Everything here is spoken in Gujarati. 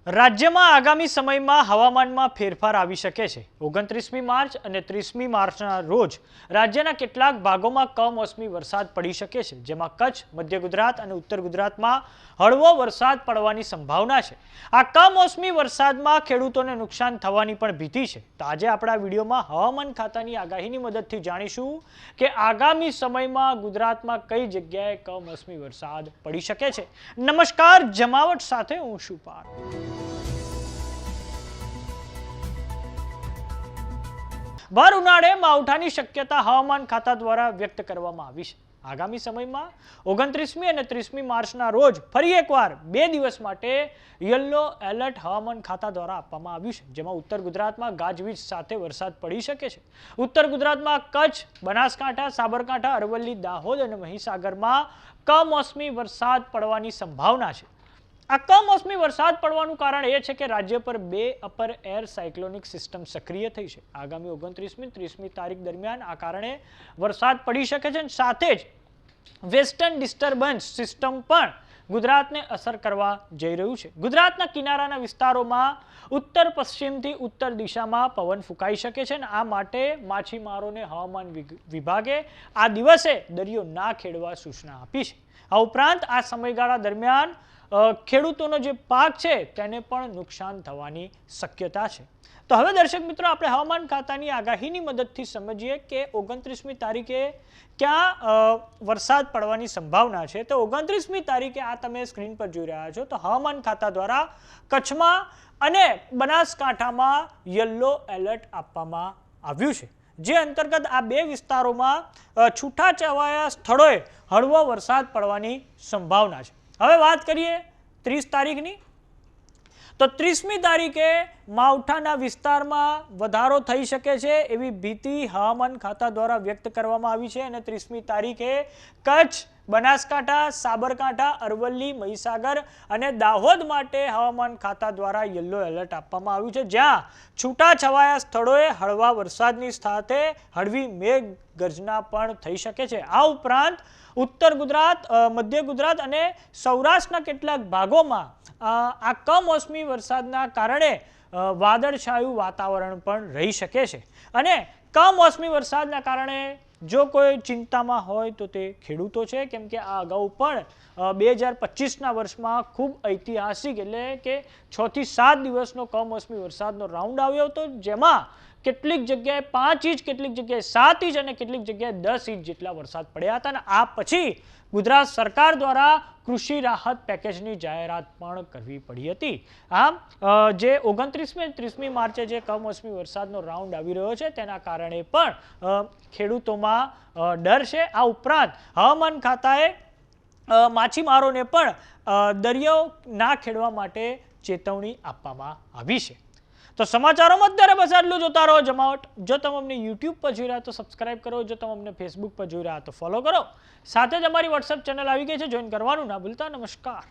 રાજ્યમાં આગામી સમયમાં હવામાનમાં ફેરફાર આવી શકે છે। 29મી માર્ચ અને 30મી માર્ચના રોજ રાજ્યના કેટલાક ભાગોમાં કમોસમી વરસાદ પડી શકે છે, જેમાં કચ્છ, મધ્ય ગુજરાત અને ઉત્તર ગુજરાતમાં હળવો વરસાદ પડવાની સંભાવના છે। આ કમોસમી વરસાદમાં ખેડૂતોને નુકસાન થવાની પણ ભીતિ છે। તો આજે આપણા વિડીયોમાં હવામાન ખાતાની આગાહીની મદદથી જાણીશું કે આગામી સમયમાં ગુજરાતમાં કઈ જગ્યાએ કમોસમી વરસાદ પડી શકે છે। નમસ્કાર, જમાવટ સાથે હું છું પાર્થ। ભર ઉનાળે માવઠાની શક્યતા હવામાન ખાતા દ્વારા વ્યક્ત કરવામાં આવી છે। આગામી સમયમાં 29મી અને 30મી માર્ચના રોજ ફરી એકવાર 2 દિવસ માટે યલો એલર્ટ હવામાન ખાતા દ્વારા આપવામાં આવ્યું છે, જેમાં ઉત્તર ગુજરાતમાં ગાજવીજ સાથે વરસાદ પડી શકે છે। ઉત્તર ગુજરાતમાં કચ્છ, બનાસકાંઠા, સાબરકાંઠા, અરવલ્લી, દાહોદ અને મહીસાગરમાં કમોસમી વરસાદ પડવાની સંભાવના છે। આ કમોસમી વરસાદ પડવાનું કારણ એ છે કે રાજ્ય પર 2 અપર એર સાયક્લોનિક સિસ્ટમ સક્રિય થઈ છે। આગામી 29મી 30મી તારીખ દરમિયાન આ કારણે વરસાદ પડી શકે છે અને સાથે જ વેસ્ટર્ન ડિસ્ટર્બન્સ સિસ્ટમ પણ ગુજરાતને અસર કરવા જઈ રહ્યું છે। ગુજરાતના કિનારાના વિસ્તારોમાં ઉત્તર પશ્ચિમથી ઉત્તર દિશામાં પવન ફૂંકાઈ શકે છે અને આ માટે માછીમારોને હવામાન વિભાગે આ દિવસે દરિયો ના ખેડવા સૂચના આપી છે। આ ઉપરાંત આ સમયગાળા દરમિયાન ખેડૂતોનો જે પાક છે તેને પણ નુકસાન થવાની શક્યતા છે। તો હવે દર્શક મિત્રો, આપણે હવામાન ખાતાની આગાહીની મદદથી સમજીએ કે 29મી તારીખે ક્યાં વરસાદ પડવાની સંભાવના છે। તો 29મી તારીખે આ તમે સ્ક્રીન પર જોઈ રહ્યા છો તો હવામાન ખાતા દ્વારા કચ્છમાં અને બનાસકાંઠામાં યલો એલર્ટ આપવામાં આવ્યું છે, જે અંતર્ગત આ 2 વિસ્તારોમાં છૂટાછવાયા સ્થળોએ હળવો વરસાદ પડવાની સંભાવના છે। હવે વાત કરીએ 30 તારીખની, તો 30મી તારીખે માવઠાના વિસ્તારમાં વધારો થઈ શકે છે એવી ભીતિ હવામાન ખાતા દ્વારા વ્યક્ત કરવામાં આવી છે અને 30મી તારીખે કચ્છ, બનાસકાંઠા, સાબરકાંઠા, અરવલ્લી, મહીસાગર અને દાહોદ માટે હવામાન ખાતા દ્વારા યલો એલર્ટ આપવામાં આવ્યું છે, જ્યાં છૂટાછવાયા સ્થળોએ હળવા વરસાદની સાથે હળવી મેઘગર્જના પણ થઈ શકે છે। આ ઉપરાંત ઉત્તર ગુજરાત, મધ્ય ગુજરાત અને સૌરાષ્ટ્રના કેટલાક ભાગોમાં આ કમોસમી વરસાદના કારણે વાદળછાયું વાતાવરણ પણ રહી શકે છે અને કમોસમી વરસાદના કારણે જો કોઈ ચિંતામાં હોય તો તે ખેડૂતો છે, કેમ કે આ અગાઉ પણ 2025ના વર્ષમાં ખૂબ ઐતિહાસિક એટલે કે 6 થી 7 દિવસનો કમોસમી વરસાદનો રાઉન્ડ આવ્યો હતો, જેમાં કેટલીક જગ્યાએ 5 ઇંચ, કેટલીક જગ્યાએ 7 ઇંચ અને કેટલીક જગ્યાએ 10 ઇંચ જેટલા વરસાદ પડ્યા હતા અને આ પછી ગુજરાત સરકાર દ્વારા કૃષિ રાહત પેકેજની જાહેરાત પણ કરવી પડી હતી। આમ જે 29મી અને 30મી માર્ચે જે કમોસમી વરસાદનો રાઉન્ડ આવી રહ્યો છે તેના કારણે પણ ખેડૂતોમાં ડર છે। આ ઉપરાંત હવામાન ખાતાએ માછીમારોને પણ દરિયો ના ખેડવા માટે ચેતવણી આપવામાં આવી છે। તો સમાચારોમાં અત્યારે બસ આટલું। જોતા રહો જમાવટ। જો તમે અમને યુટ્યુબ પર જોઈ રહ્યા તો સબસ્ક્રાઇબ કરો, જો તમે અમને ફેસબુક પર જોઈ રહ્યા તો ફોલો કરો, સાથે જ અમારી વોટ્સએપ ચેનલ આવી ગઈ છે, જોઈન કરવાનું ના ભૂલતા। નમસ્કાર।